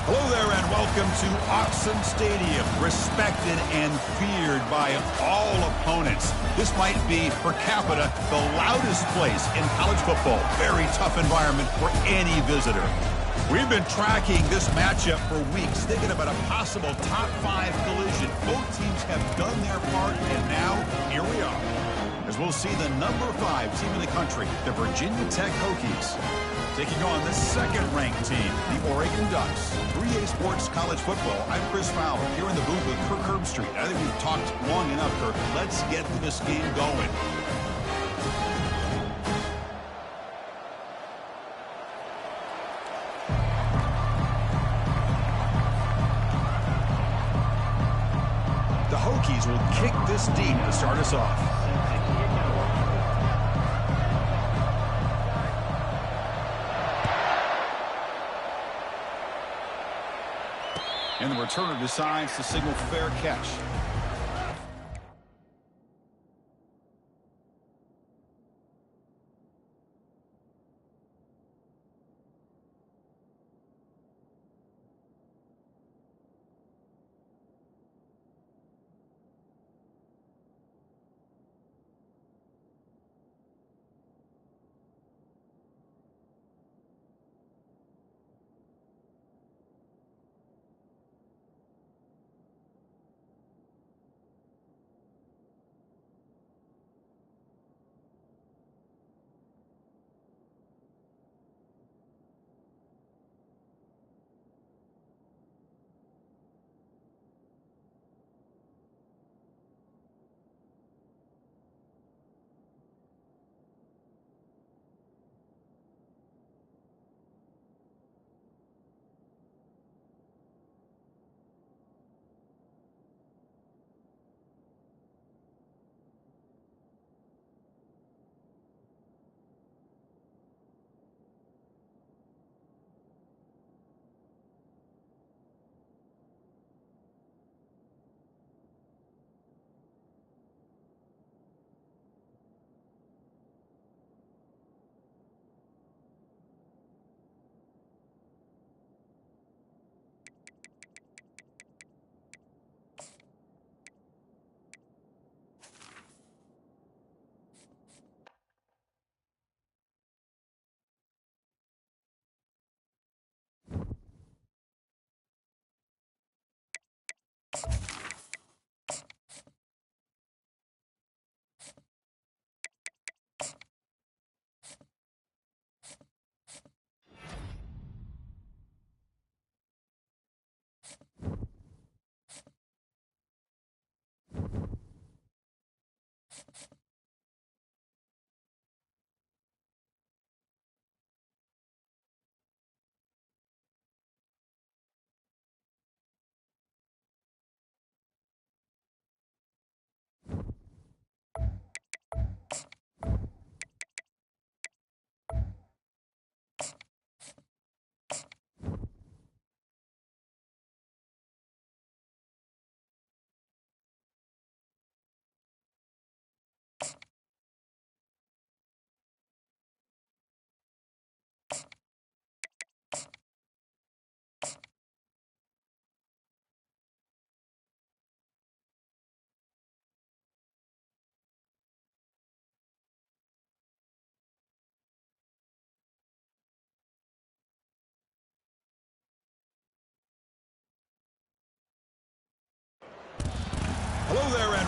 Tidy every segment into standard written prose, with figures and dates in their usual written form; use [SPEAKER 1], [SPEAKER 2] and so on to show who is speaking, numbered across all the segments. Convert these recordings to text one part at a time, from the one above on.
[SPEAKER 1] Hello there and welcome to Autzen Stadium, respected and feared by all opponents. This might be, per capita, the loudest place in college football. Very tough environment for any visitor. We've been tracking this matchup for weeks, thinking about a possible top 5 collision. Both teams have done their part, and now, here we are. As we'll see the number 5 team in the country, the Virginia Tech Hokies, taking on the second-ranked team, the Oregon Ducks. 3A Sports College Football. I'm Chris Fowler, here in the booth with Kirk Herbstreit. I think we've talked long enough, Kirk. Let's get this game going. The Hokies will kick this deep to start us off. And the returner decides to signal fair catch.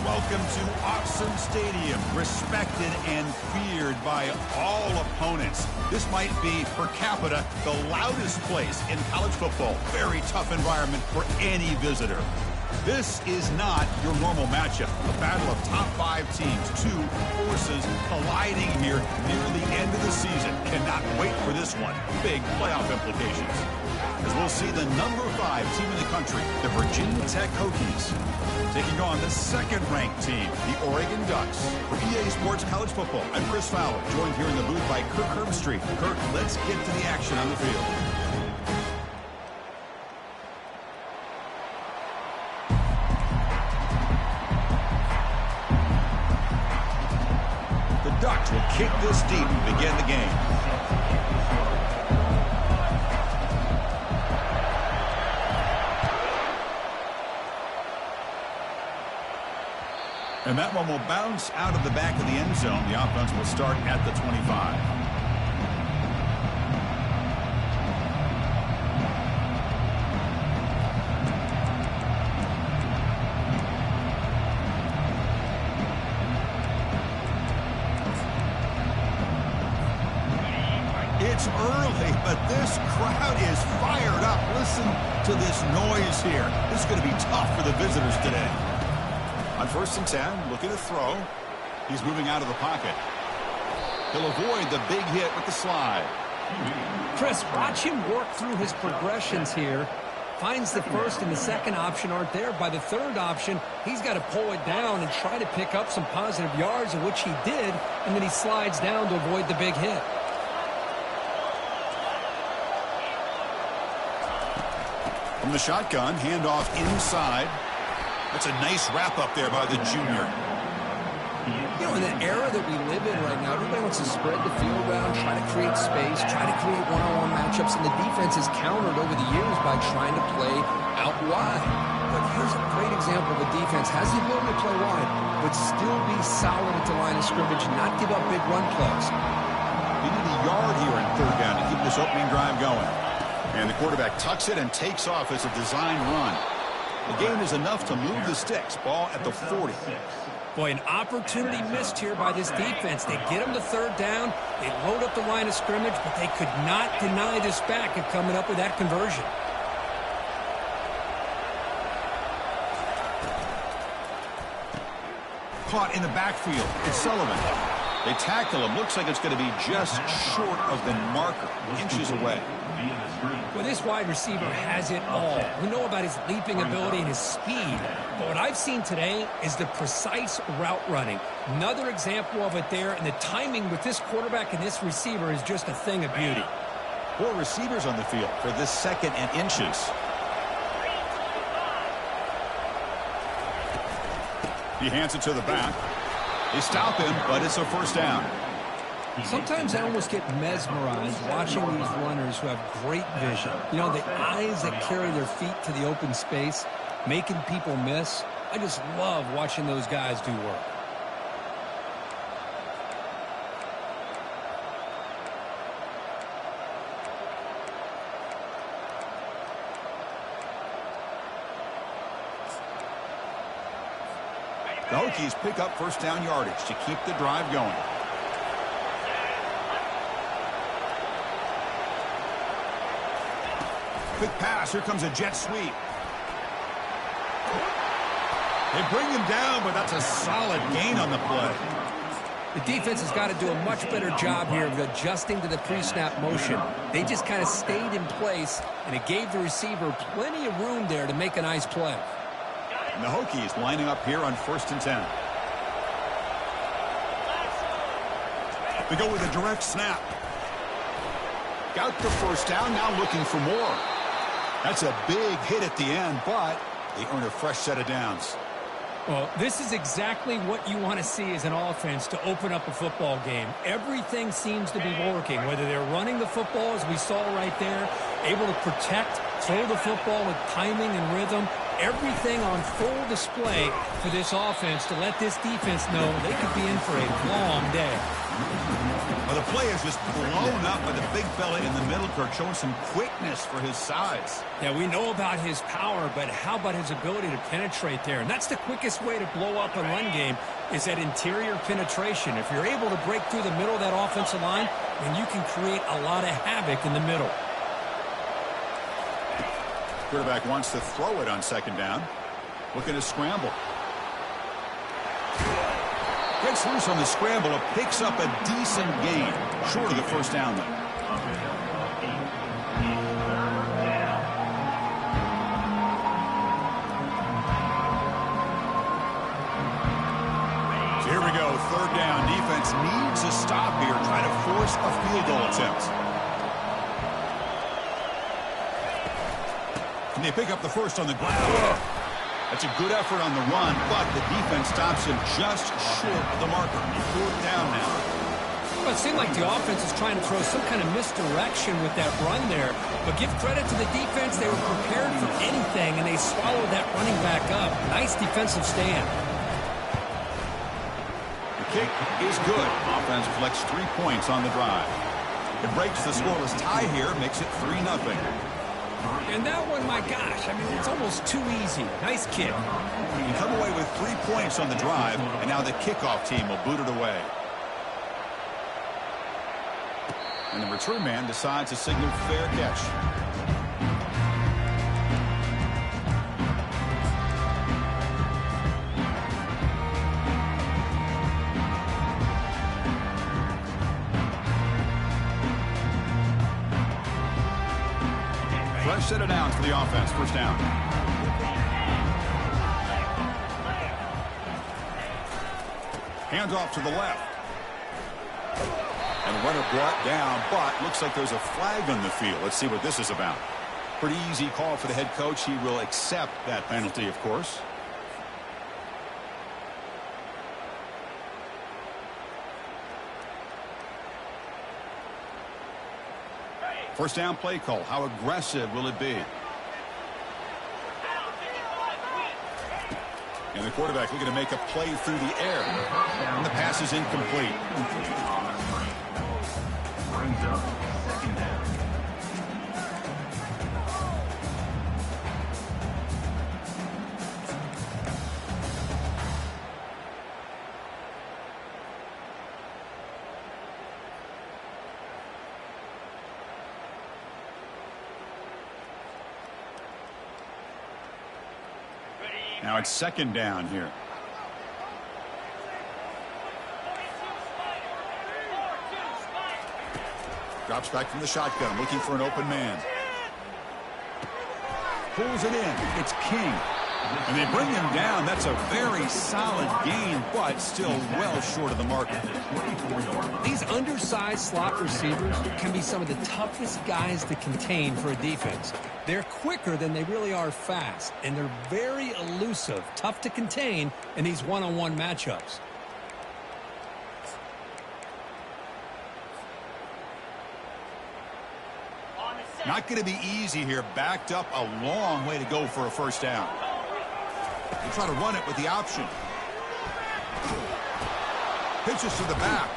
[SPEAKER 1] welcome to Autzen Stadium, respected and feared by all opponents. This might be, per capita, the loudest place in college football. Very tough environment for any visitor. This is not your normal matchup. A battle of top 5 teams, 2 forces colliding here near the end of the season. Cannot wait for this one. Big playoff implications. As we'll see the number 5 team in the country, the Virginia Tech Hokies, taking on the second-ranked team, the Oregon Ducks. For EA Sports College Football, I'm Chris Fowler, joined here in the booth by Kirk Herbstreit. Kirk, let's get to the action on the field. The Ducks will kick this deep and begin the game. And that one will bounce out of the back of the end zone. The offense will start at the 25. It's early, but this crowd is fired up. Listen to this noise here. This is going to be tough for the visitors today. On 1st and 10, looking to throw. He's moving out of the pocket. He'll avoid the big hit with the slide.
[SPEAKER 2] Chris, watch him work through his progressions here. Finds the first and the second option aren't there. By the third option, he's got to pull it down and try to pick up some positive yards, of which he did, and then he slides down to avoid the big hit.
[SPEAKER 1] From the shotgun, handoff inside. That's a nice wrap-up there by the junior.
[SPEAKER 2] You know, in the era that we live in right now, everybody wants to spread the field around, try to create space, try to create one-on-one matchups, and the defense is countered over the years by trying to play out wide. But here's a great example of a defense has the ability to play wide, but still be solid at the line of scrimmage, not give up big run plays.
[SPEAKER 1] They need a yard here in 3rd down to keep this opening drive going. And the quarterback tucks it and takes off as a design run. The game is enough to move the sticks. Ball at the 40.
[SPEAKER 2] Boy, an opportunity missed here by this defense. They get him to 3rd down. They load up the line of scrimmage, but they could not deny this back of coming up with that conversion.
[SPEAKER 1] Caught in the backfield. It's Sullivan. They tackle him. Looks like it's going to be just short of the marker. Inches away.
[SPEAKER 2] Well, this wide receiver has it all. We know about his leaping ability and his speed. But what I've seen today is the precise route running. Another example of it there, and the timing with this quarterback and this receiver is just a thing of beauty.
[SPEAKER 1] 4 receivers on the field for this 2nd and inches. He hands it to the back. They stop him, but it's a 1st down.
[SPEAKER 2] Sometimes I almost get mesmerized watching these runners who have great vision. You know, the eyes that carry their feet to the open space, making people miss. I just love watching those guys do work.
[SPEAKER 1] The Hokies pick up 1st down yardage to keep the drive going. Quick pass. Here comes a jet sweep. They bring him down, but that's a solid gain on the play.
[SPEAKER 2] The defense has got to do a much better job here of adjusting to the pre-snap motion. They just kind of stayed in place, and it gave the receiver plenty of room there to make a nice play.
[SPEAKER 1] And the Hokies lining up here on 1st and 10. They go with a direct snap. Got the 1st down, now looking for more. That's a big hit at the end, but they earn a fresh set of downs.
[SPEAKER 2] Well, this is exactly what you want to see as an offense to open up a football game. Everything seems to be working, whether they're running the football, as we saw right there, able to protect, throw the football with timing and rhythm.
[SPEAKER 3] Everything on full display for this offense to let this defense know they could be in for a long day.
[SPEAKER 1] Well, the play is just blown up by the big fella in the middle, Kirk, showing some quickness for his size.
[SPEAKER 3] Yeah, we know about his power, but how about his ability to penetrate there? And that's the quickest way to blow up a run game is that interior penetration. If you're able to break through the middle of that offensive line, then you can create a lot of havoc in the middle.
[SPEAKER 1] Quarterback wants to throw it on second down. Looking to scramble. Gets loose on the scramble. Picks up a decent gain. Short of the first down, though. So here we go. Third down. Defense needs a stop here. Try to force a field goal attempt. And they pick up the first on the ground. That's a good effort on the run, but the defense stops him just short of the marker. Fourth down now.
[SPEAKER 3] Well, it seemed like the offense is trying to throw some kind of misdirection with that run there. But give credit to the defense. They were prepared for anything, and they swallowed that running back up. Nice defensive stand.
[SPEAKER 1] The kick is good. Offense collects 3 points on the drive. It breaks the scoreless tie here, makes it 3-0.
[SPEAKER 3] And that one, my gosh, I mean, it's almost too easy. Nice kick.
[SPEAKER 1] You come away with 3 points on the drive, and now the kickoff team will boot it away. And the return man decides to signal fair catch. Fresh set of downs for the offense. First down. Hands off to the left. And the runner brought down, but looks like there's a flag on the field. Let's see what this is about. Pretty easy call for the head coach. He will accept that penalty, of course. First down play call. How aggressive will it be? And the quarterback looking to make a play through the air. And the pass is incomplete. Brings up second down. Now it's second down here. Drops back from the shotgun, looking for an open man. Pulls it in. It's King. And they bring him down. That's a very solid gain, but still well short of the marker.
[SPEAKER 3] These undersized slot receivers can be some of the toughest guys to contain for a defense. They're quicker than they really are fast, and they're very elusive, tough to contain in these one-on-one matchups.
[SPEAKER 1] Not going to be easy here. Backed up a long way to go for a first down. They try to run it with the option. Pitches to the back.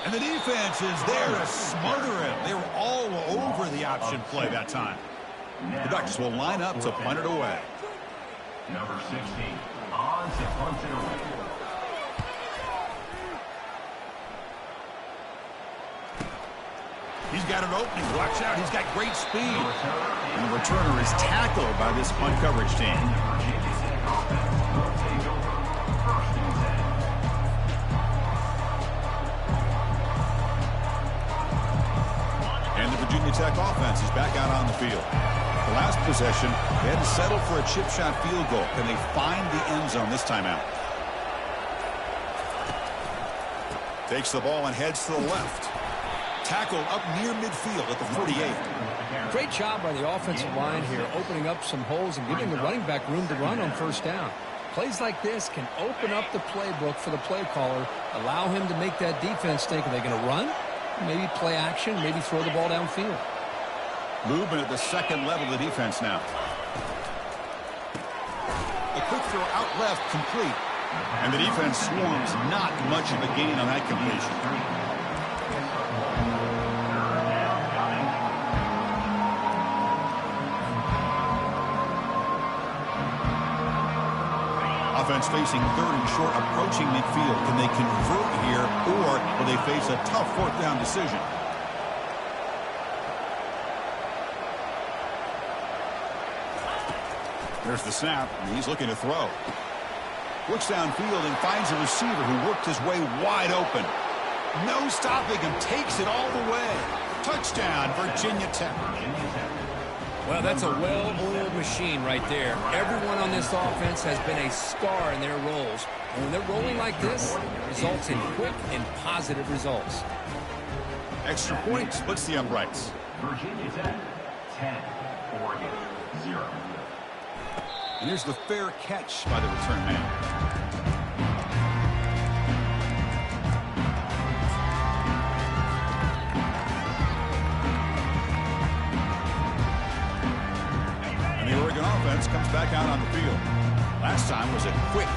[SPEAKER 1] And the defense is there to smother him. They were all over the option play that time. The Ducks will line up to punt it away.
[SPEAKER 4] Number 16, on to punt it away.
[SPEAKER 1] He's got an opening. Watch out. He's got great speed. And the returner is tackled by this punt coverage team. And the Virginia Tech offense is back out on the field. The last possession, they had to settle for a chip shot field goal. Can they find the end zone this time out? Takes the ball and heads to the left. Tackled up near midfield at the 48.
[SPEAKER 3] Great job by the offensive line here, opening up some holes and giving the running back room to run on first down. Plays like this can open up the playbook for the play caller, allow him to make that defense think, are they going to run? Maybe play action, maybe throw the ball downfield.
[SPEAKER 1] Movement at the second level of the defense now. A quick throw out left, complete. And the defense swarms not much of a gain on that completion. Offense facing third and short, approaching midfield. Can they convert here, or will they face a tough fourth down decision? There's the snap, and he's looking to throw. Looks downfield and finds a receiver who worked his way wide open. No stopping him, takes it all the way. Touchdown, Virginia Tech.
[SPEAKER 2] Well, that's a well-oiled machine right there. Everyone on this offense has been a star in their roles. And when they're rolling like this, it results in quick and positive results.
[SPEAKER 1] Extra point splits the uprights.
[SPEAKER 4] Virginia Tech, 10, Oregon, 0.
[SPEAKER 1] And here's the fair catch by the return man. And the Oregon offense comes back out on the field. Last time was a quick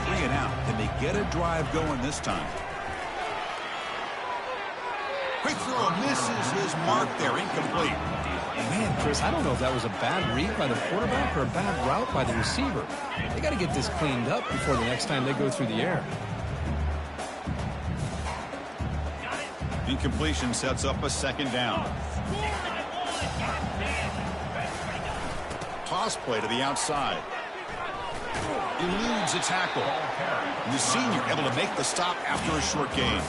[SPEAKER 1] 3 and out. Can they get a drive going this time? Quick throw misses his mark there, incomplete.
[SPEAKER 3] Man, Chris, I don't know if that was a bad read by the quarterback or a bad route by the receiver. They got to get this cleaned up before the next time they go through the air.
[SPEAKER 1] Incompletion sets up a second down. Toss play to the outside. Eludes a tackle. And the senior able to make the stop after a short gain.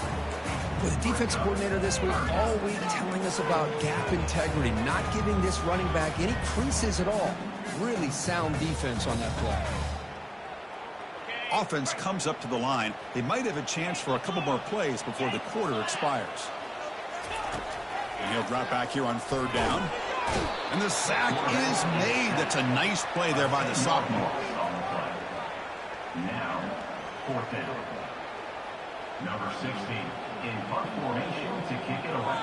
[SPEAKER 2] With the defense coordinator this week, all week telling us about gap integrity, not giving this running back any creases at all. Really sound defense on that play.
[SPEAKER 1] Offense comes up to the line. They might have a chance for a couple more plays before the quarter expires. And he'll drop back here on third down. And the sack is made. That's a nice play there by the sophomore.
[SPEAKER 4] Now, fourth down. Number 16 in punt formation to kick it away.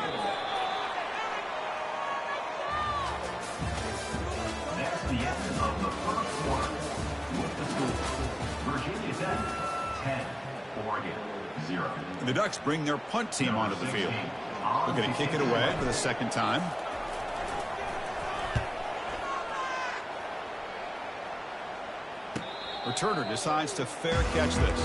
[SPEAKER 4] That's the end of the first quarter. With the score, Virginia Tech 10, Oregon 0.
[SPEAKER 1] The Ducks bring their punt team onto the field. Looking to kick it away for the second time. Returner decides to fair catch this.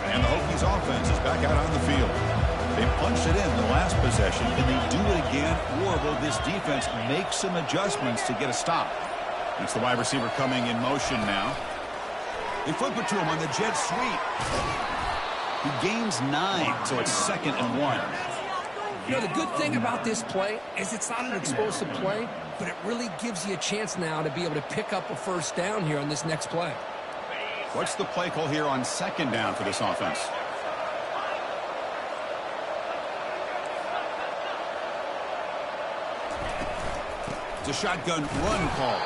[SPEAKER 1] And the Hokies offense is back out on the field. They punched it in the last possession. Can they do it again, or will this defense make some adjustments to get a stop? That's the wide receiver coming in motion now. They flip it to him on the jet sweep. He gains 9, so it's 2nd and 1.
[SPEAKER 2] You know, the good thing about this play is it's not an explosive play, but it really gives you a chance now to be able to pick up a first down here on this next play.
[SPEAKER 1] What's the play call here on second down for this offense? It's a shotgun run call.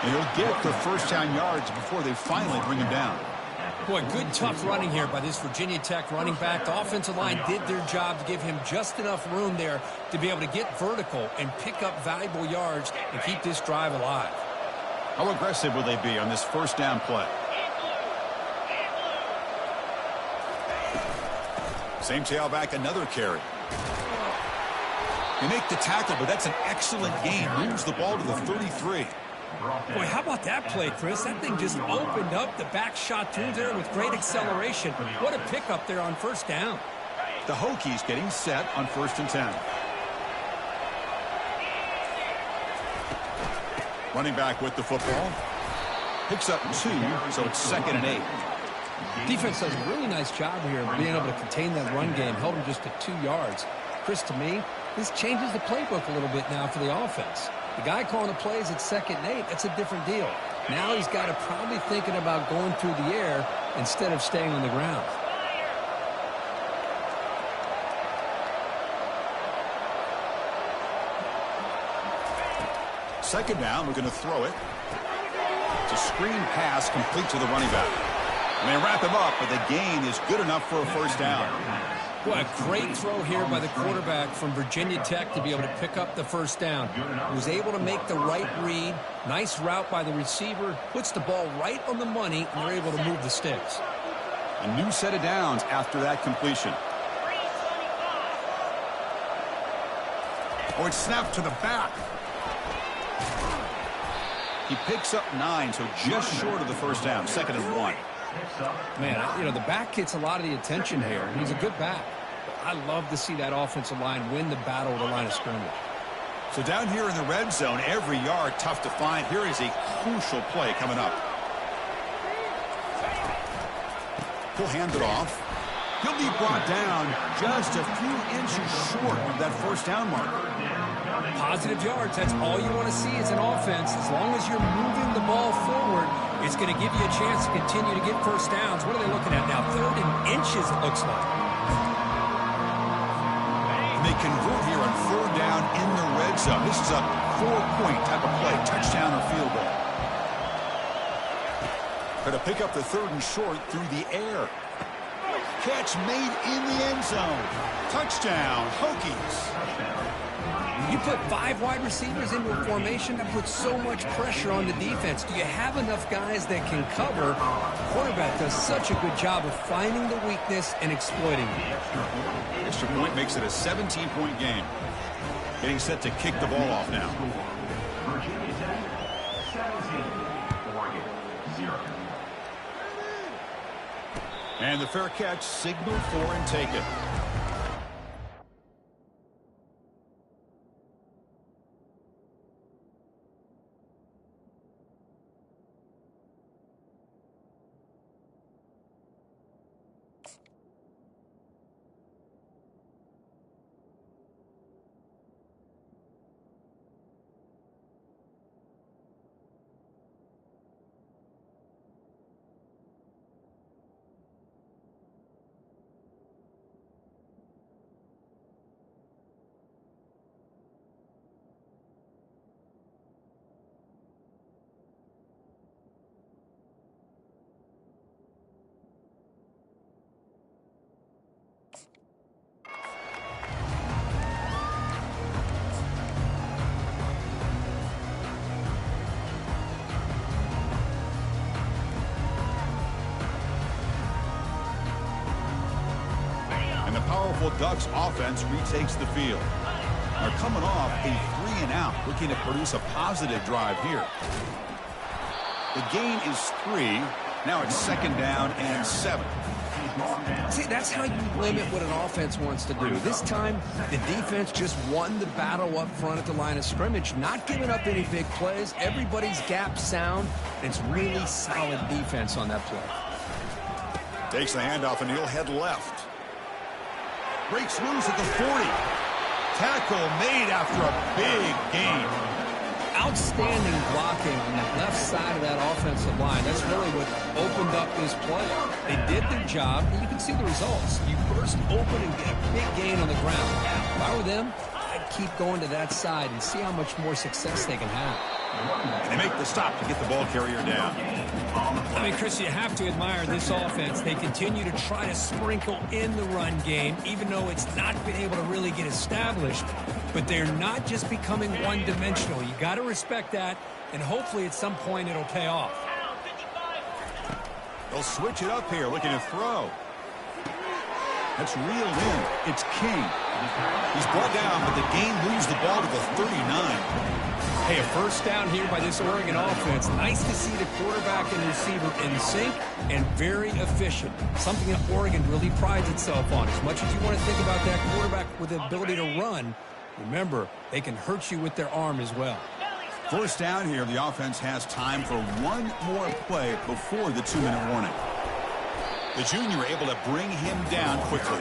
[SPEAKER 1] And he'll get the first down yards before they finally bring him down.
[SPEAKER 3] Boy, good tough running here by this Virginia Tech running back. The offensive line did their job to give him just enough room there to be able to get vertical and pick up valuable yards and keep this drive alive.
[SPEAKER 1] How aggressive will they be on this first down play? Same tailback, another carry. They make the tackle, but that's an excellent gain. Moves the ball to the 33.
[SPEAKER 3] Boy, how about that play, Chris? That thing just opened up. The back shot through there with great acceleration. What a pickup there on first down.
[SPEAKER 1] The Hokies getting set on 1st and 10. Running back with the football. Picks up 2, so it's 2nd and 8.
[SPEAKER 3] Defense does a really nice job here of being able to contain that run game, held him just to 2 yards. Chris, to me, this changes the playbook a little bit now for the offense. The guy calling the plays at 2nd and 8, that's a different deal. Now he's got to probably thinking about going through the air instead of staying on the ground.
[SPEAKER 1] Second down, we're going to throw it. It's a screen pass complete to the running back. And they wrap him up, but the gain is good enough for a first down.
[SPEAKER 3] Boy, a great throw here by the quarterback from Virginia Tech to be able to pick up the first down. He was able to make the right read. Nice route by the receiver. Puts the ball right on the money, and they're able to move the sticks.
[SPEAKER 1] A new set of downs after that completion. Oh, it's snapped to the back. He picks up 9, so just short of the first down. 2nd and 1.
[SPEAKER 3] Man, you know, the back gets a lot of the attention here. He's a good back. But I love to see that offensive line win the battle at the line of scrimmage.
[SPEAKER 1] So down here in the red zone, every yard tough to find. Here is a crucial play coming up. He'll hand it off. He'll be brought down just a few inches short of that first down marker.
[SPEAKER 3] Positive yards, that's all you want to see as an offense. As long as you're moving the ball forward, it's going to give you a chance to continue to get first downs. What are they looking at now? 3rd and inches, it looks like.
[SPEAKER 1] And they convert here on 4th down in the red zone. This is a 4-point type of play, touchdown or field goal. Going to pick up the 3rd and short through the air. Catch made in the end zone. Touchdown, Hokies.
[SPEAKER 3] You put 5 wide receivers into a formation that puts so much pressure on the defense. Do you have enough guys that can cover? The quarterback does such a good job of finding the weakness and exploiting it.
[SPEAKER 1] Extra point makes it a 17-point game. Getting set to kick the ball off now.
[SPEAKER 4] Virginia Tech, 17. Oregon, 0.
[SPEAKER 1] And the fair catch signaled for and taken. Powerful Ducks offense retakes the field. They're coming off a 3-and-out, looking to produce a positive drive here. The gain is 3. Now it's 2nd down and 7.
[SPEAKER 2] See, that's how you limit what an offense wants to do. This time, the defense just won the battle up front at the line of scrimmage, not giving up any big plays. Everybody's gap sound. It's really solid defense on that play.
[SPEAKER 1] Takes the handoff, and he'll head left. Breaks loose at the 40. Tackle made after a big gain.
[SPEAKER 2] Outstanding blocking on the left side of that offensive line. That's really what opened up this play. They did their job, and you can see the results. You burst open and get a big gain on the ground. If I were them, I'd keep going to that side and see how much more success they can have.
[SPEAKER 1] And they make the stop to get the ball carrier down.
[SPEAKER 3] I mean, Chris, you have to admire this offense. They continue to try to sprinkle in the run game, even though it's not been able to really get established. But they're not just becoming one-dimensional. You got to respect that, and hopefully at some point it'll pay off.
[SPEAKER 1] They'll switch it up here, looking to throw. That's reeled in. It's King. He's brought down, but the game moves the ball to the 39.
[SPEAKER 3] Hey, a first down here by this Oregon offense. Nice to see the quarterback and receiver in sync and very efficient. Something that Oregon really prides itself on. As much as you want to think about that quarterback with the ability to run, remember, they can hurt you with their arm as well.
[SPEAKER 1] First down here, the offense has time for one more play before the 2-minute warning. The junior able to bring him down quickly.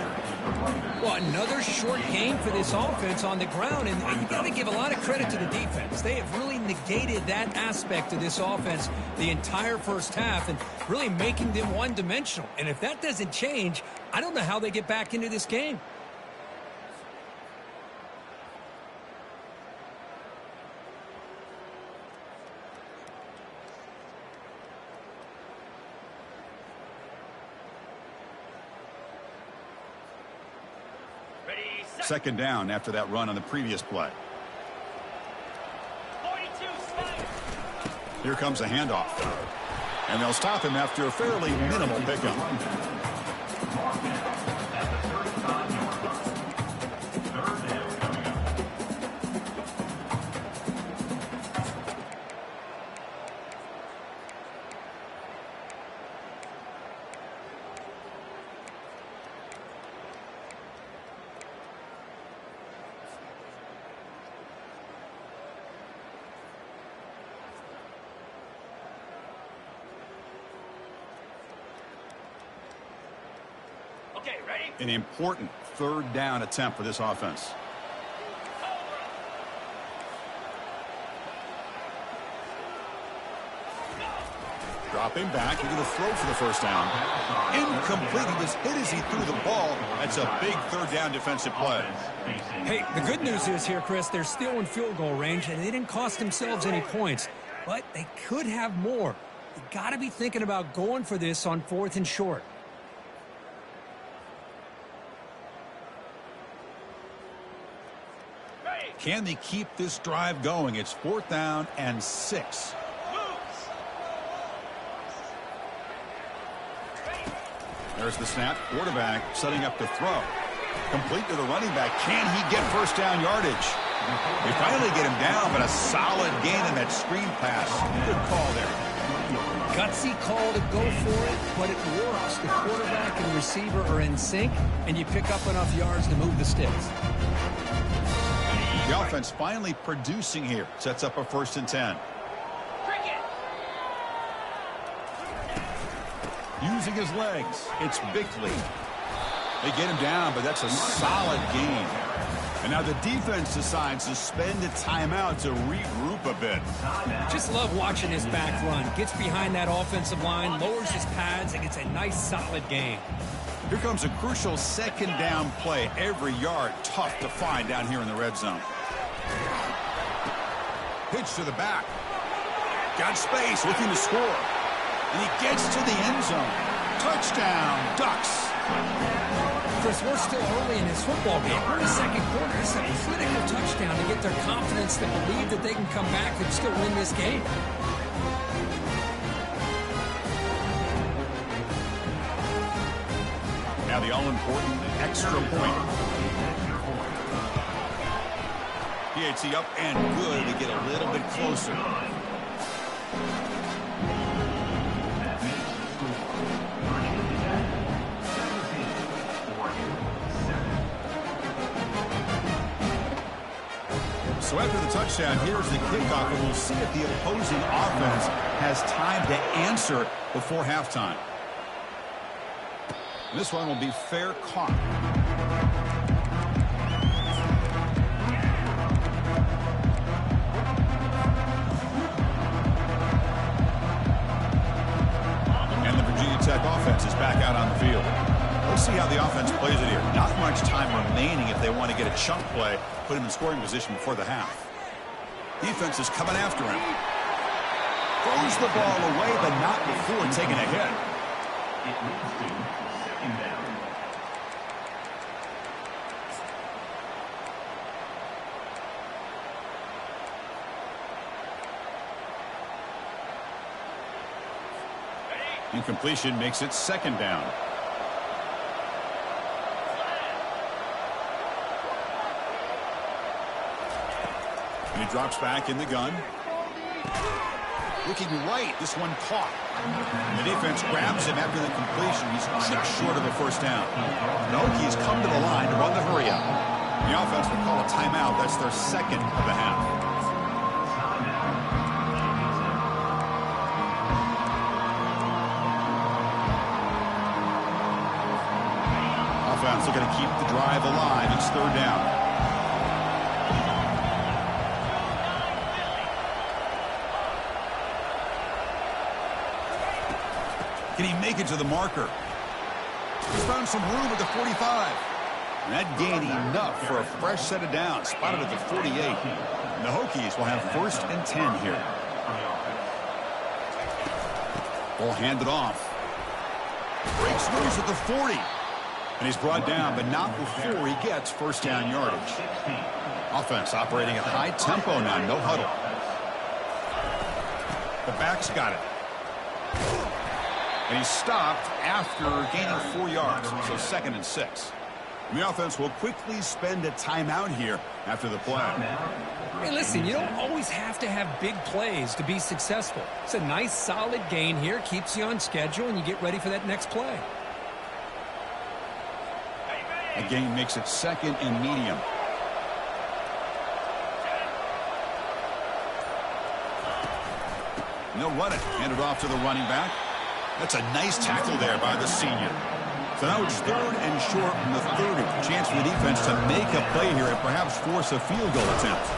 [SPEAKER 3] Well, another short game for this offense on the ground, and you got to give a lot of credit to the defense. They have really negated that aspect of this offense the entire first half and really making them one-dimensional. And if that doesn't change, I don't know how they get back into this game.
[SPEAKER 1] Second down after that run on the previous play. Here comes a handoff. And they'll stop him after a fairly minimal pickup.
[SPEAKER 4] Okay, ready?
[SPEAKER 1] An important third down attempt for this offense. Dropping back, he's going to throw for the first down. Incomplete. He was hit as he threw the ball. That's a big third down defensive play.
[SPEAKER 3] Hey, the good news is here, Chris, they're still in field goal range, and they didn't cost themselves any points. But they could have more. You got to be thinking about going for this on 4th and short.
[SPEAKER 1] Can they keep this drive going? It's 4th down and 6. There's the snap. Quarterback setting up to throw. Complete to the running back. Can he get first down yardage? They finally get him down, but a solid gain in that screen pass. Good call there.
[SPEAKER 3] Gutsy call to go for it, but it works. The quarterback and receiver are in sync, and you pick up enough yards to move the sticks.
[SPEAKER 1] The offense finally producing here. Sets up a 1st and 10. Using his legs, it's Bickley. They get him down, but that's a solid gain. And now the defense decides to spend a timeout to regroup a bit.
[SPEAKER 3] Just love watching his back run. Gets behind that offensive line, lowers his pads, and gets a nice solid gain.
[SPEAKER 1] Here comes a crucial second down play. Every yard tough to find down here in the red zone. Pitch to the back. Got space, looking to score. And he gets to the end zone. Touchdown, Ducks.
[SPEAKER 3] Chris, we're still early in this football game. We're in the second quarter. It's a critical touchdown to get their confidence to believe that they can come back and still win this game.
[SPEAKER 1] Now the all-important extra point. PAT up and good to get a little bit closer. So after the touchdown, here's the kickoff, and we'll see if the opposing offense has time to answer before halftime. This one will be fair caught. And the Virginia Tech offense is back out on the field. Let's see how the offense plays it here. Not much time remaining if they want to get a chunk play, put him in scoring position before the half. Defense is coming after him. Throws the ball away, but not before taking a hit.
[SPEAKER 4] It leads to second down.
[SPEAKER 1] Incompletion makes it second down. And he drops back in the gun. Looking right, this one caught. The defense grabs him after the completion. He's just short of a first down. The Hokies come to the line to run the hurry up. The offense will call a timeout. That's their second of the half. Offense looking to keep the drive alive. It's third down. Can he make it to the marker? He's found some room at the 45. And that gain enough for a fresh set of downs. Spotted at the 48. And the Hokies will have 1st and 10 here. Ball handed off. Breaks loose at the 40. And he's brought down, but not before he gets first down yardage. Offense operating at high tempo now, no huddle. The back's got it. And he's stopped after gaining 4 yards, so 2nd and 6. And the offense will quickly spend a timeout here after the play.
[SPEAKER 3] Hey, listen, you don't always have to have big plays to be successful. It's a nice, solid gain here, keeps you on schedule, and you get ready for that next play.
[SPEAKER 1] A gain makes it 2nd and medium. And they'll run it. Hand it off to the running back. That's a nice tackle there by the senior. So now it's 3rd and short from the 30. Chance for the defense to make a play here and perhaps force a field goal attempt.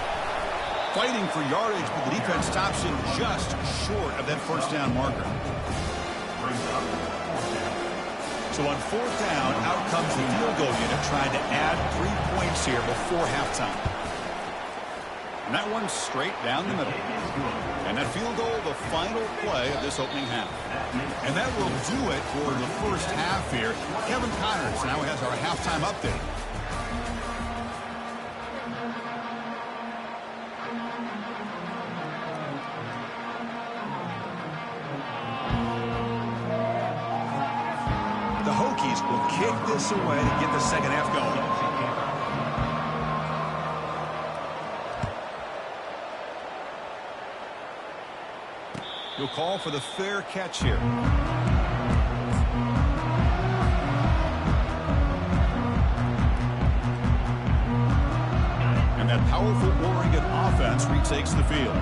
[SPEAKER 1] Fighting for yardage, but the defense stops him just short of that first down marker. So on 4th down, out comes the field goal unit trying to add 3 points here before halftime. And that one's straight down the middle. And that field goal, the final play of this opening half. And that will do it for the first half here. Kevin Connors now has our halftime update. The Hokies will kick this away to get the second half going. He'll call for the fair catch here. And that powerful Oregon offense retakes the field.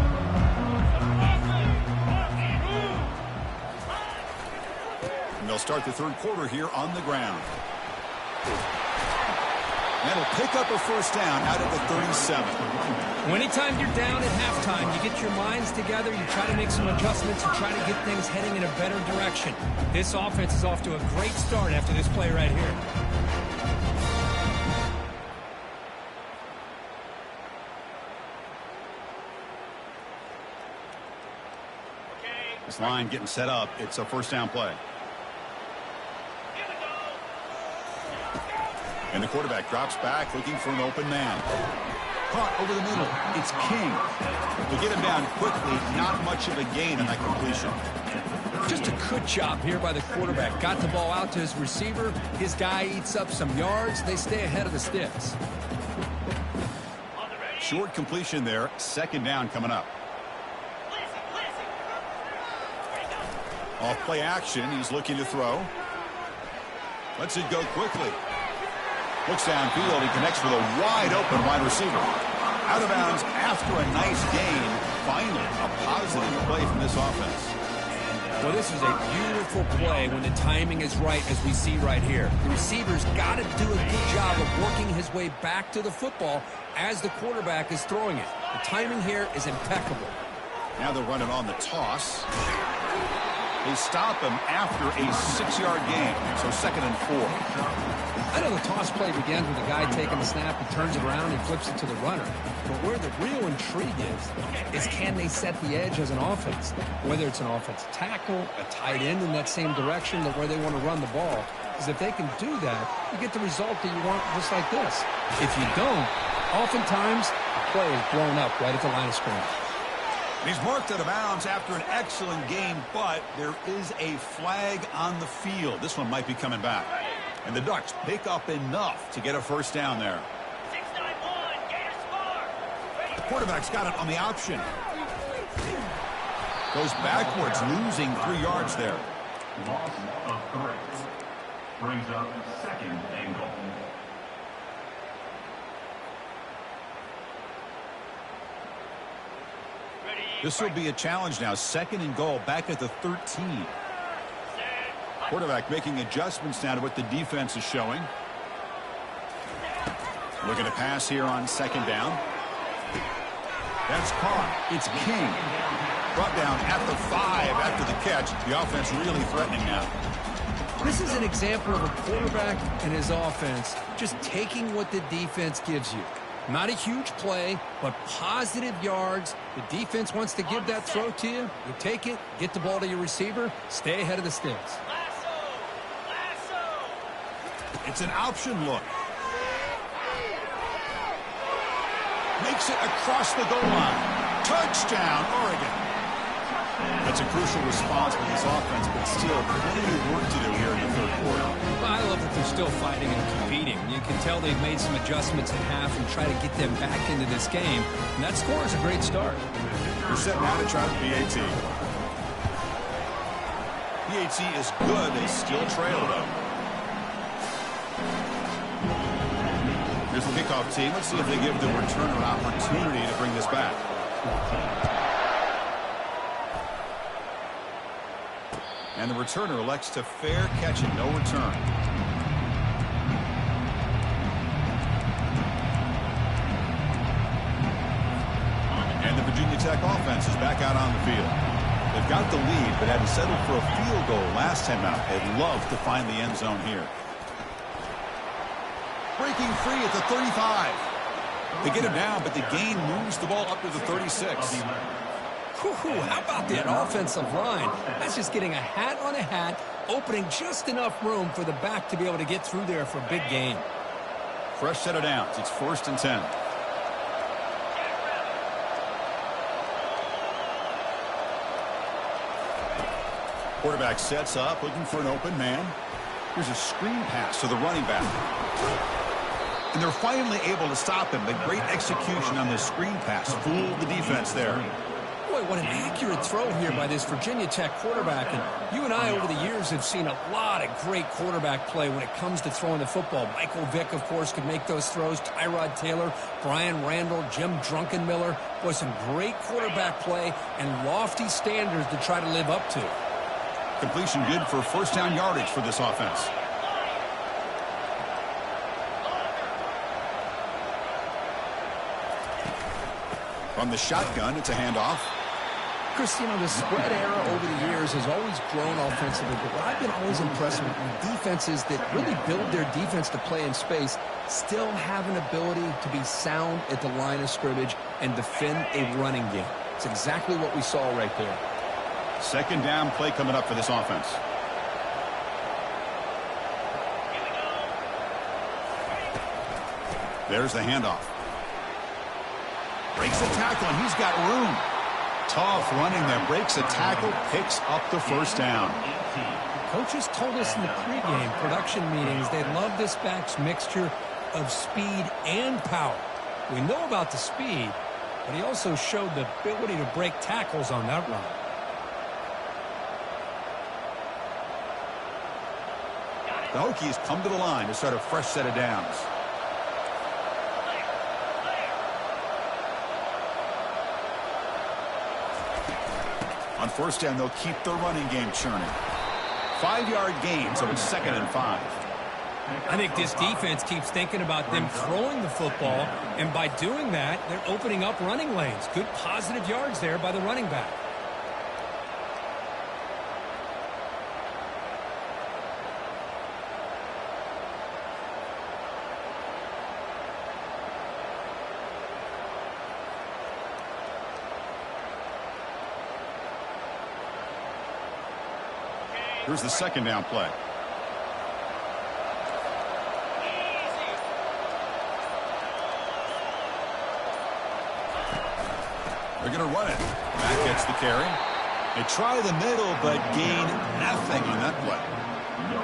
[SPEAKER 1] And they'll start the 3rd quarter here on the ground. That'll pick up a first down out of the 37.
[SPEAKER 3] Well, anytime you're down at halftime, you get your minds together, you try to make some adjustments, you try to get things heading in a better direction. This offense is off to a great start after this play right here.
[SPEAKER 1] This line getting set up. It's a first down play. And the quarterback drops back looking for an open man. Caught over the middle. It's King. To get him down quickly, not much of a gain on that completion.
[SPEAKER 3] Just a good job here by the quarterback. Got the ball out to his receiver. His guy eats up some yards. They stay ahead of the sticks.
[SPEAKER 1] Short completion there. 2nd down coming up. Off play action. He's looking to throw. Lets it go quickly. Looks downfield. He connects with a wide-open wide receiver. Out of bounds after a nice gain. Finally, a positive play from this offense.
[SPEAKER 3] Well, this is a beautiful play when the timing is right, as we see right here. The receiver's got to do a good job of working his way back to the football as the quarterback is throwing it. The timing here is impeccable.
[SPEAKER 1] Now they're running on the toss. They stop him after a 6-yard gain, so 2nd and 4.
[SPEAKER 3] I know the toss play begins with the guy taking the snap, he turns it around, he flips it to the runner. But where the real intrigue is can they set the edge as an offense? Whether it's an offensive tackle, a tight end in that same direction, where they want to run the ball. Because if they can do that, you get the result that you want just like this. If you don't, oftentimes the play is blown up right at the line of scrimmage.
[SPEAKER 1] He's marked out of bounds after an excellent game, but there is a flag on the field. This one might be coming back. And the Ducks pick up enough to get a first down there.
[SPEAKER 5] 6-9-1, Gators score.
[SPEAKER 1] The quarterback's got it on the option. Goes backwards, losing 3 yards there.
[SPEAKER 4] Loss of 3. Brings up 2nd and goal.
[SPEAKER 1] This will be a challenge now. 2nd and goal, back at the 13. Quarterback making adjustments now to what the defense is showing. Looking to pass here on 2nd down. That's caught. It's King. Brought down at the 5 after the catch. The offense really threatening now.
[SPEAKER 3] This is an example of a quarterback and his offense just taking what the defense gives you. Not a huge play, but positive yards. The defense wants to give that throw to you. You take it, get the ball to your receiver, stay ahead of the sticks.
[SPEAKER 1] It's an option look. Makes it across the goal line. Touchdown, Oregon. That's a crucial response for this offense, but still plenty of work to do here in the third quarter.
[SPEAKER 3] Well, I love that they're still fighting and competing. You can tell they've made some adjustments at half and try to get them back into this game. And that score is a great start.
[SPEAKER 1] They're set now to try the PAT. PAT is good. They still trail, though. Here's the kickoff team. Let's see if they give the returner an opportunity to bring this back. And the returner elects to fair catch and no return. And the Virginia Tech offense is back out on the field. They've got the lead, but had to settle for a field goal last time out. They'd love to find the end zone here. Breaking free at the 35. They get him down, but the gain moves the ball up to the 36.
[SPEAKER 3] How about that offensive line? That's just getting a hat on a hat, opening just enough room for the back to be able to get through there for a big gain.
[SPEAKER 1] Fresh set of downs. It's 1st and 10. Quarterback sets up, looking for an open man. Here's a screen pass to the running back. And they're finally able to stop him. The great execution on this screen pass fooled the defense there.
[SPEAKER 3] Boy, what an accurate throw here by this Virginia Tech quarterback. And you and I over the years have seen a lot of great quarterback play when it comes to throwing the football. Michael Vick, of course, could make those throws. Tyrod Taylor, Brian Randall, Jim Druckenmiller. Boy, some great quarterback play and lofty standards to try to live up to.
[SPEAKER 1] Completion good for first down yardage for this offense. From the shotgun, it's a handoff.
[SPEAKER 2] Chris, you know, the spread era over the years has always grown offensively, but what I've been always impressed with defenses that really build their defense to play in space still have an ability to be sound at the line of scrimmage and defend a running game. It's exactly what we saw right there.
[SPEAKER 1] Second down play coming up for this offense. There's the handoff. Breaks a tackle, and he's got room. Tough running there. Breaks a tackle, picks up the first down.
[SPEAKER 3] Coaches told us in the pregame production meetings they love this back's mixture of speed and power. We know about the speed, but he also showed the ability to break tackles on that run.
[SPEAKER 1] The Hokies come to the line to start a fresh set of downs. On first down, they'll keep the running game churning. 5-yard gain, so it's 2nd and 5.
[SPEAKER 3] I think this defense keeps thinking about them throwing the football, and by doing that, they're opening up running lanes. Good positive yards there by the running back.
[SPEAKER 1] Here's the second down play. They're going to run it. Back gets the carry. They try the middle, but gain nothing on that play.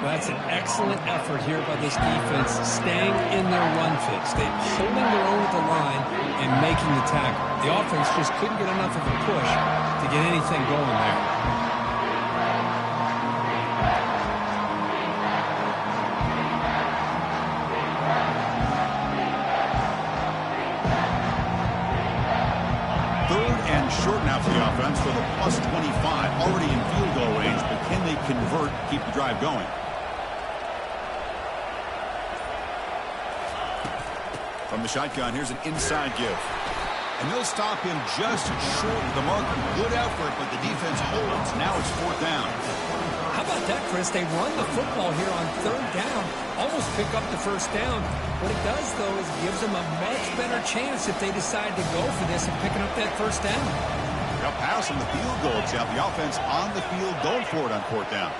[SPEAKER 3] That's an excellent effort here by this defense, staying in their run fix. They're holding their own at the line and making the tackle. The offense just couldn't get enough of a push to get anything going there.
[SPEAKER 1] Short now for the offense for the plus 25. Already in field goal range, but can they convert, keep the drive going? From the shotgun, here's an inside give. And they'll stop him just short of the marker. Good effort, but the defense holds. Now it's 4th down.
[SPEAKER 3] How about that, Chris? They run the football here on 3rd down. Almost pick up the first down. What it does, though, is it gives them a much better chance if they decide to go for this and picking up that first down.
[SPEAKER 1] They'll pass on the field goal, Jeff. The offense on the field going for it on 4th down.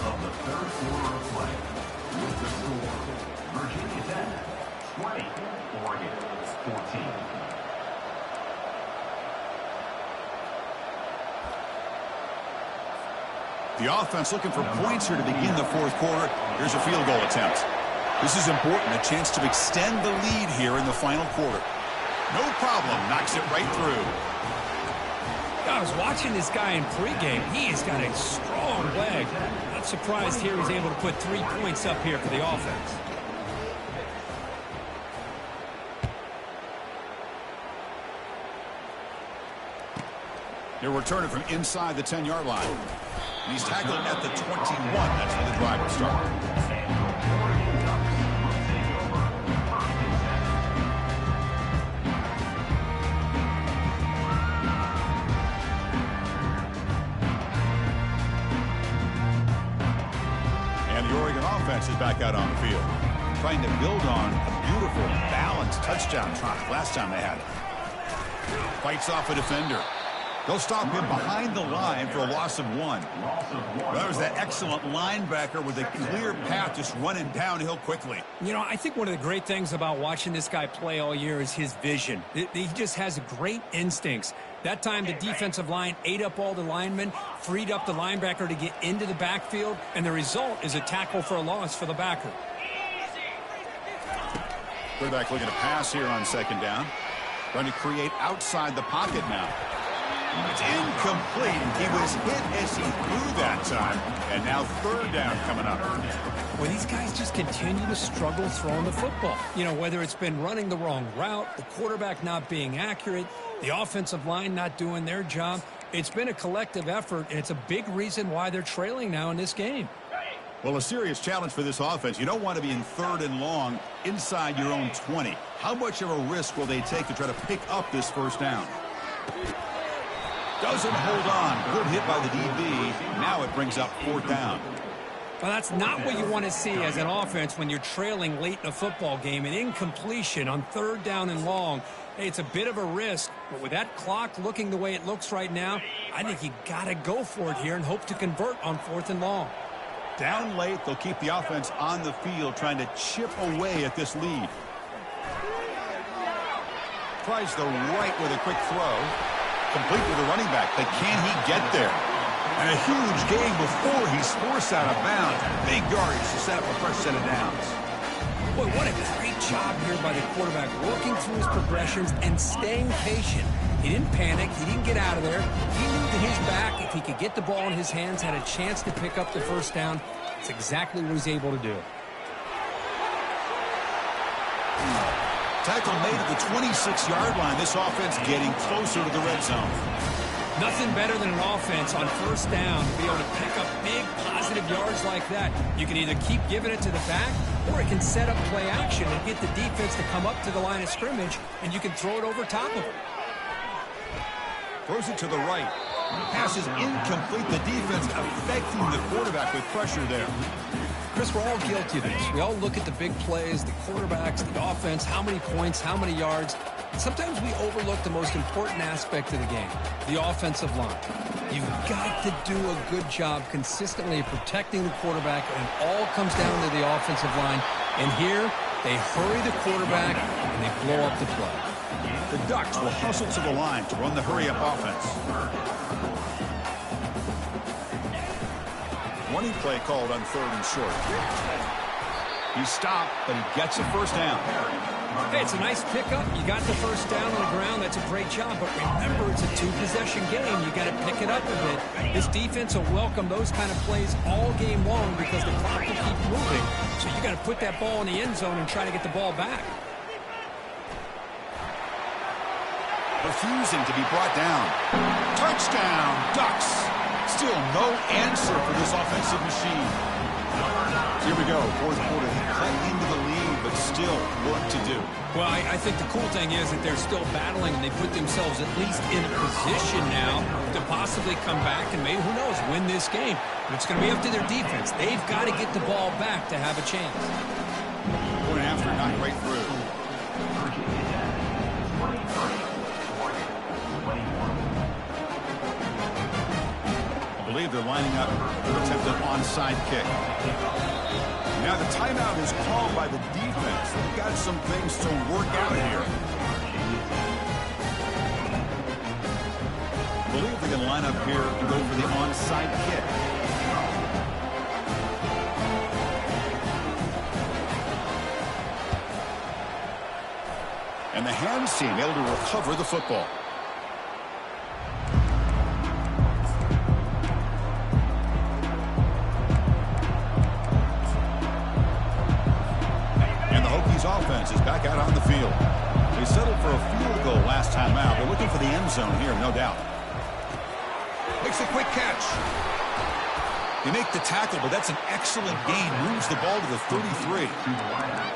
[SPEAKER 4] of the third quarter of play. With the score, Virginia Tech 20, Oregon 14.
[SPEAKER 1] The offense looking for points here to begin the fourth quarter. Here's a field goal attempt. This is important, a chance to extend the lead here in the final quarter. No problem, knocks it right through.
[SPEAKER 3] I was watching this guy in pregame. He has got a strong leg. Not surprised here he's able to put 3 points up here for the offense.
[SPEAKER 1] They're returning from inside the 10-yard line. And he's tackled at the 21. That's where the drive will start. Offense is back out on the field, trying to build on a beautiful, balanced touchdown drive last time they had it. Fights off a defender. They'll stop him behind the line for a loss of 1. That was that excellent linebacker with a clear path just running downhill quickly.
[SPEAKER 3] You know, I think one of the great things about watching this guy play all year is his vision. He just has great instincts. That time, the defensive line ate up all the linemen, freed up the linebacker to get into the backfield, and the result is a tackle for a loss for the backer.
[SPEAKER 1] Quarterback looking to pass here on second down. Trying to create outside the pocket now. It's incomplete. He was hit as he threw that time. And now third down coming up.
[SPEAKER 3] Well, these guys just continue to struggle throwing the football. You know, whether it's been running the wrong route, the quarterback not being accurate, the offensive line not doing their job. It's been a collective effort, and it's a big reason why they're trailing now in this game.
[SPEAKER 1] Well, a serious challenge for this offense. You don't want to be in third and long inside your own 20. How much of a risk will they take to try to pick up this first down? Doesn't hold on. Good hit by the DB. Now it brings up fourth down.
[SPEAKER 3] Well, that's not what you want to see as an offense when you're trailing late in a football game. An incompletion on third down and long. Hey, it's a bit of a risk, but with that clock looking the way it looks right now, I think you got to go for it here and hope to convert on fourth and long.
[SPEAKER 1] Down late, they'll keep the offense on the field trying to chip away at this lead. Tries the right with a quick throw. Complete with the running back, but can he get there? And a huge gain before he's forced out of bounds. Big yardage to set up a fresh set of downs.
[SPEAKER 3] Boy, what a great job here by the quarterback, working through his progressions and staying patient. He didn't panic. He didn't get out of there. He knew that his back, if he could get the ball in his hands, had a chance to pick up the first down. It's exactly what he's able to do.
[SPEAKER 1] Tackle made at the 26-yard line. This offense getting closer to the red zone.
[SPEAKER 3] Nothing better than an offense on first down to be able to pick up big positive yards like that. You can either keep giving it to the back, or it can set up play action and get the defense to come up to the line of scrimmage, and you can throw it over top of it.
[SPEAKER 1] Throws it to the right. Pass is incomplete. The defense affecting the quarterback with pressure there.
[SPEAKER 3] Chris, we're all guilty of this. We all look at the big plays, the quarterbacks, the offense, how many points, how many yards. Sometimes we overlook the most important aspect of the game, the offensive line. You've got to do a good job consistently protecting the quarterback, and it all comes down to the offensive line. And here, they hurry the quarterback, and they blow up the play.
[SPEAKER 1] The Ducks will hustle to the line to run the hurry-up offense. Running play called on third and short. He stopped, but he gets a first down.
[SPEAKER 3] Hey, it's a nice pickup. You got the first down on the ground. That's a great job. But remember, it's a two-possession game. You got to pick it up a bit. This defense will welcome those kind of plays all game long because the clock will keep moving. So you got to put that ball in the end zone and try to get the ball back.
[SPEAKER 1] Refusing to be brought down. Touchdown, Ducks. Still no answer for this offensive machine. Here we go. Fourth quarter. He cut into the lead, but still work to do.
[SPEAKER 3] Well, I think the cool thing is that they're still battling, and they put themselves at least in a position now to possibly come back and maybe, who knows, win this game. But it's going to be up to their defense. They've got to get the ball back to have a chance.
[SPEAKER 1] Going after, not right through. I believe they're lining up to attempt an onside kick. Now the timeout is called by the defense. They've got some things to work out here. I believe they can line up here and go for the onside kick. And the hands team able to recover the football. Offense is back out on the field. They settled for a field goal last time out. They're looking for the end zone here, no doubt. Makes a quick catch. They make the tackle, but that's an excellent gain. Moves the ball to the 33.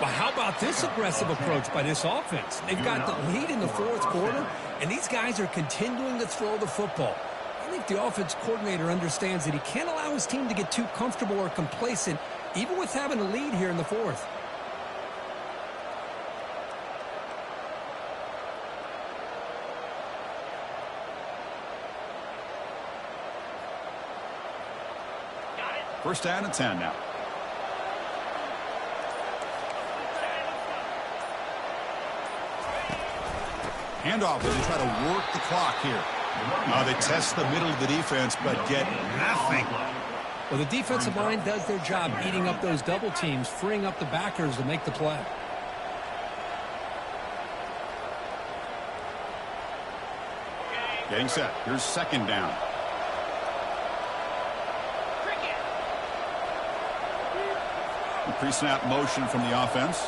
[SPEAKER 3] But how about this aggressive approach by this offense? They've got the lead in the fourth quarter, and these guys are continuing to throw the football. I think the offense coordinator understands that he can't allow his team to get too comfortable or complacent, even with having a lead here in the fourth.
[SPEAKER 1] First down and 10 now. Handoff as they try to work the clock here. They test the middle of the defense, but get nothing.
[SPEAKER 3] Well, the defensive line does their job eating up those double teams, freeing up the backers to make the play.
[SPEAKER 1] Getting set. Here's second down. Pre-snap motion from the offense.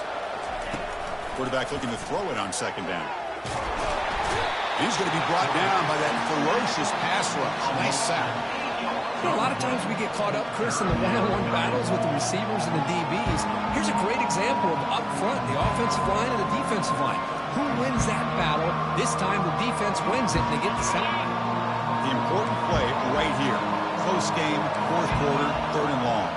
[SPEAKER 1] Quarterback looking to throw it on second down. He's going to be brought down by that ferocious pass rush. Nice sack.
[SPEAKER 3] A lot of times we get caught up, Chris, in the one-on-one battles with the receivers and the DBs. Here's a great example of up front, the offensive line and the defensive line. Who wins that battle? This time the defense wins it and they get the sack.
[SPEAKER 1] The important play right here. Close game, fourth quarter, third and long.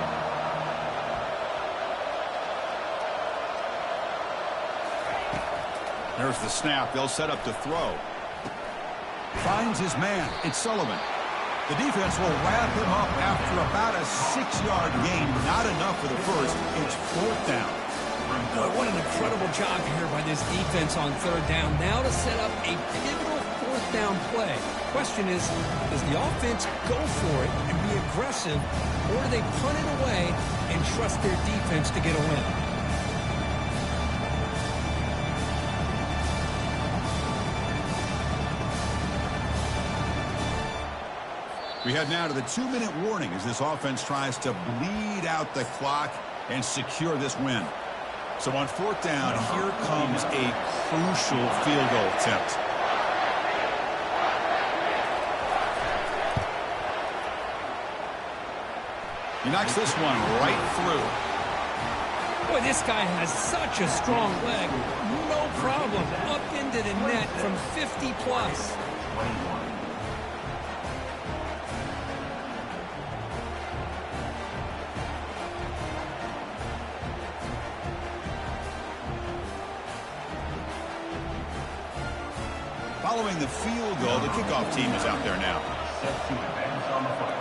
[SPEAKER 1] There's the snap. They'll set up to throw. Finds his man. It's Sullivan. The defense will wrap him up after about a 6-yard gain. Not enough for the first. It's fourth down.
[SPEAKER 3] Boy, what an incredible job here by this defense on third down. Now to set up a pivotal fourth down play. Question is, does the offense go for it and be aggressive, or do they punt it away and trust their defense to get a win?
[SPEAKER 1] We head now to the 2-minute warning as this offense tries to bleed out the clock and secure this win. So on fourth down, here comes a crucial field goal attempt. He knocks this one right through.
[SPEAKER 3] Boy, this guy has such a strong leg. No problem. Up into the net from 50 plus.
[SPEAKER 1] Following the field goal, the kickoff team is out there now.
[SPEAKER 4] Set to advance on the play.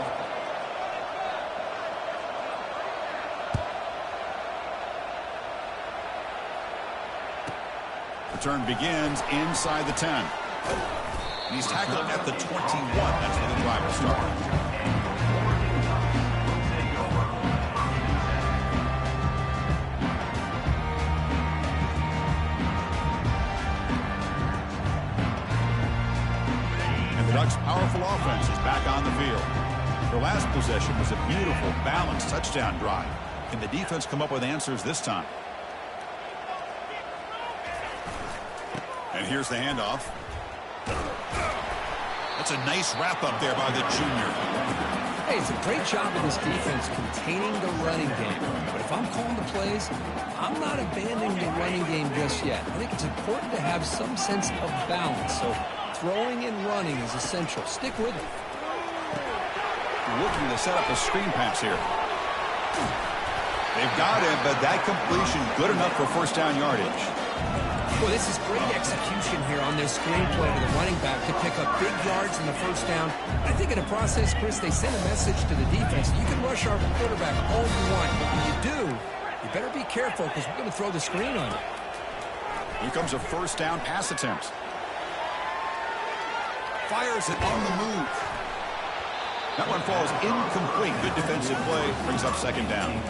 [SPEAKER 1] Return begins inside the 10. He's tackled at the 21. That's where the drive will start. The Ducks' powerful offense is back on the field. Their last possession was a beautiful, balanced touchdown drive. Can the defense come up with answers this time? And here's the handoff. That's a nice wrap-up there by the junior.
[SPEAKER 3] Hey, it's a great job of this defense containing the running game. But if I'm calling the plays, I'm not abandoning the running game just yet. I think it's important to have some sense of balance. So throwing and running is essential. Stick with it.
[SPEAKER 1] Looking to set up a screen pass here. They've got him, but that completion good enough for first down yardage.
[SPEAKER 2] Well, this is great execution here on their screenplay to the running back to pick up big yards in the first down. I think in the process, Chris, they send a message to the defense. You can rush our quarterback all you want, but when you do, you better be careful because we're going to throw the screen on you.
[SPEAKER 1] Here comes a first down pass attempt. Fires it on the move. That one falls incomplete. Good defensive play. Brings up second down.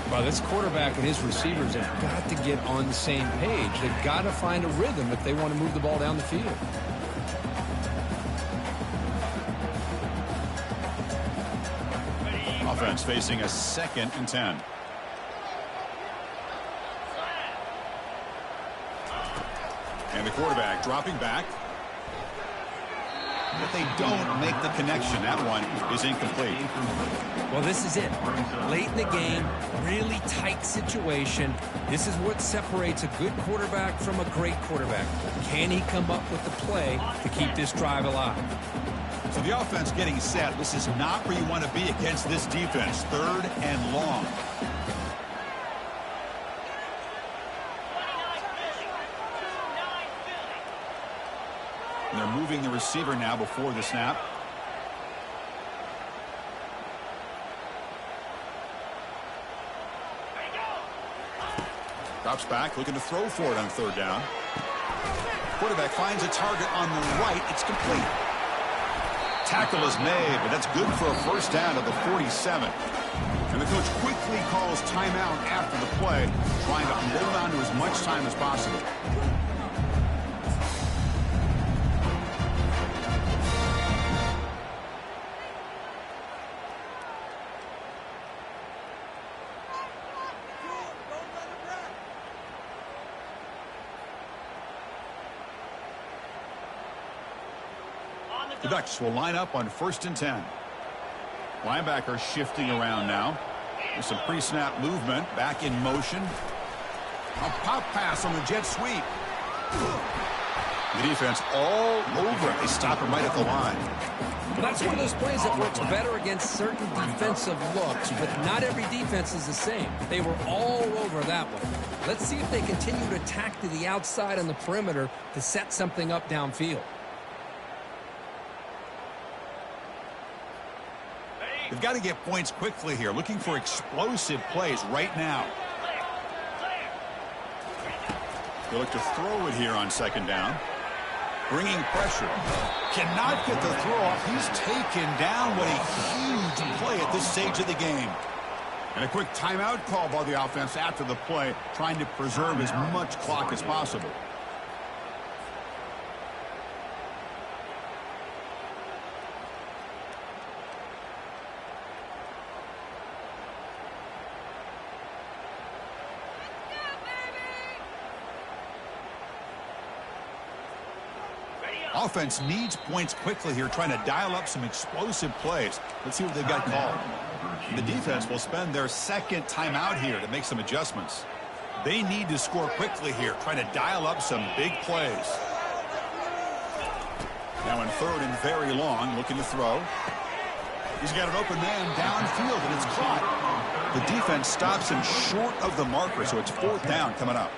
[SPEAKER 2] Well, this quarterback and his receivers have got to get on the same page. They've got to find a rhythm if they want to move the ball down the field.
[SPEAKER 1] Offense facing a 2nd and 10. And the quarterback dropping back. But they don't make the connection. That one is incomplete.
[SPEAKER 2] Well, this is it. Late in the game, really tight situation. This is what separates a good quarterback from a great quarterback. Can he come up with the play to keep this drive alive?
[SPEAKER 1] So the offense getting set. This is not where you want to be against this defense. 3rd and long. And they're moving the receiver now before the snap. Drops back, looking to throw for it on 3rd down. Quarterback finds a target on the right. It's complete. Tackle is made, but that's good for a first down at the 47. And the coach quickly calls timeout after the play, trying to hold on to as much time as possible. The Ducks will line up on 1st and 10. Linebacker shifting around now. There's some pre-snap movement. Back in motion. A pop pass on the jet sweep. The defense all over it. They stop him right at the line.
[SPEAKER 2] Well, that's one of those plays that works better against certain defensive looks, but not every defense is the same. They were all over that one. Let's see if they continue to attack to the outside on the perimeter to set something up downfield.
[SPEAKER 1] They've got to get points quickly here. Looking for explosive plays right now. They look to throw it here on 2nd down. Bringing pressure. Cannot get the throw off. He's taken down. What a huge play at this stage of the game. And a quick timeout call by the offense after the play, trying to preserve as much clock as possible. Offense needs points quickly here, trying to dial up some explosive plays. Let's see what they've got called. The defense will spend their 2nd timeout here to make some adjustments. They need to score quickly here, trying to dial up some big plays. Now in 3rd and very long, looking to throw. He's got an open man downfield, and it's caught. The defense stops him short of the marker, so it's 4th down coming up.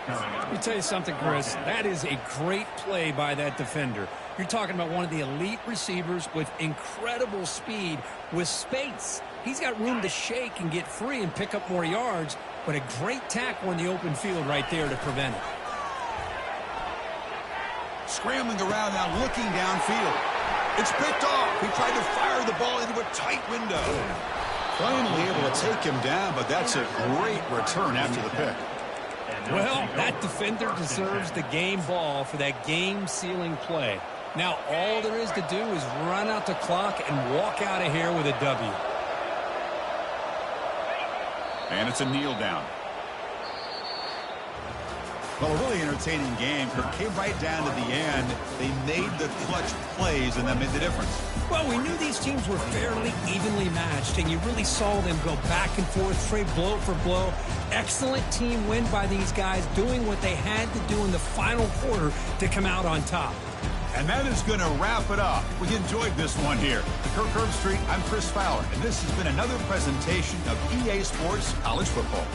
[SPEAKER 3] Let me tell you something, Chris. That is a great play by that defender. You're talking about one of the elite receivers with incredible speed, with space. He's got room to shake and get free and pick up more yards, but a great tackle in the open field right there to prevent it.
[SPEAKER 1] Scrambling around now, looking downfield. It's picked off. He tried to fire the ball into a tight window. Finally able to take him down, but that's a great return after the pick.
[SPEAKER 3] Well, that defender deserves the game ball for that game-sealing play. Now, all there is to do is run out the clock and walk out of here with a W.
[SPEAKER 1] And it's a kneel down. Well, a really entertaining game. It came right down to the end. They made the clutch plays, and that made the difference.
[SPEAKER 3] Well, we knew these teams were fairly evenly matched, and you really saw them go back and forth, trade blow for blow. Excellent team win by these guys, doing what they had to do in the final quarter to come out on top.
[SPEAKER 1] And that is going to wrap it up. We enjoyed this one here. Kirk Herbstreit, I'm Chris Fowler, and this has been another presentation of EA Sports College Football.